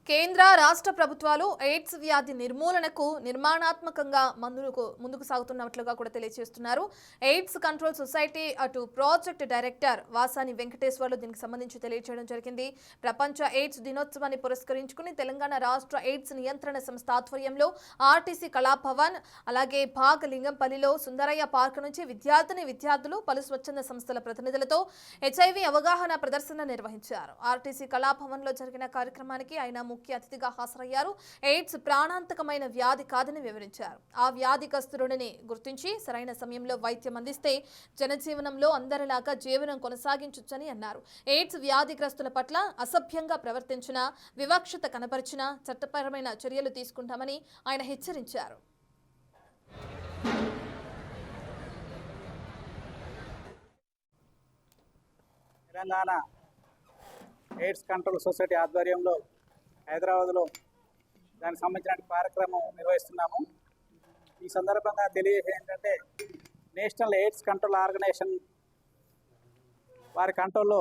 కేంద్ర రాష్ట్ర ప్రభుత్వాలు ఎయిడ్స్ వ్యాధి నిర్మూలనకు నిర్మాణాత్మకంగా ముందుకు సాగుతున్నట్లుగా కూడా తెలియజేస్తున్నారు. ఎయిడ్స్ కంట్రోల్ సొసైటీ అటు ప్రాజెక్ట్ డైరెక్టర్ వాసాని వెంకటేశ్వర్లు దీనికి సంబంధించి తెలియజేయడం జరిగింది. ప్రపంచ ఎయిడ్స్ దినోత్సవాన్ని పురస్కరించుకుని తెలంగాణ రాష్ట్ర ఎయిడ్స్ నియంత్రణ సంస్థ ఆధ్వర్యంలో ఆర్టీసీ కళాభవన్ అలాగే భాగ్ లింగంపల్లిలో సుందరయ్య పార్క్ నుంచి విద్యార్థులు పలు స్వచ్ఛంద సంస్థల ప్రతినిధులతో హెచ్ఐవి అవగాహన ప్రదర్శన నిర్వహించారు. ఆర్టీసీ కళాభవన్ లో జరిగిన కార్యక్రమానికి ఆయన ముఖ్య అతిథిగా హాజరయ్యారు. ఎయిడ్స్ ప్రాణాంతకమైన వ్యాధి కాదని వివరించారు. ఆ వ్యాధిగ్రస్తుడిని గుర్తించి సరైన సమయంలో వైద్యం అందిస్తే జనజీవనంలో అందరిలాగా జీవనం కొనసాగించొచ్చని అన్నారు. ఎయిడ్స్ వ్యాధిగ్రస్తుల పట్ల అసభ్యంగా ప్రవర్తించిన, వివక్షత కనపరిచిన చట్టపరమైన చర్యలు తీసుకుంటామని ఆయన హెచ్చరించారు. తెలంగాణ ఎయిడ్స్ కంట్రోల్ సొసైటీ ఆధ్వర్యంలో హైదరాబాద్లో దానికి సంబంధించిన కార్యక్రమం నిర్వహిస్తున్నాము. ఈ సందర్భంగా తెలియజేసేది ఏంటంటే, నేషనల్ ఎయిడ్స్ కంట్రోల్ ఆర్గనైజేషన్ వారి కంట్రోల్లో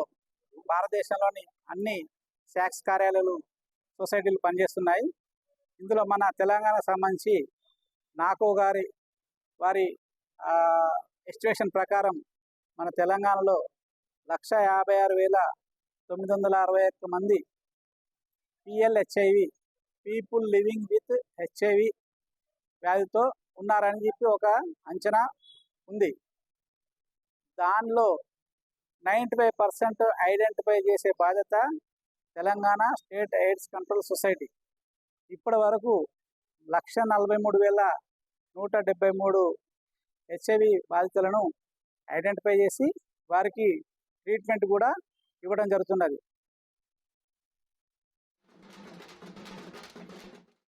భారతదేశంలోని అన్ని శాక్స్ కార్యాలయాలు సొసైటీలు పనిచేస్తున్నాయి. ఇందులో మన తెలంగాణకు సంబంధించి నాకో వారి ఎస్టిమేషన్ ప్రకారం మన తెలంగాణలో 156,961 మంది PLHIV people living with HIV వ్యాధితో ఉన్నారని చెప్పి ఒక అంచనా ఉంది. దానిలో 95% ఐడెంటిఫై చేసే బాధ్యత Telangana state AIDS control society. ఇప్పటి వరకు 143,173 HIV బాధితులను ఐడెంటిఫై చేసి వారికి ట్రీట్మెంట్ కూడా ఇవ్వడం జరుగుతున్నది.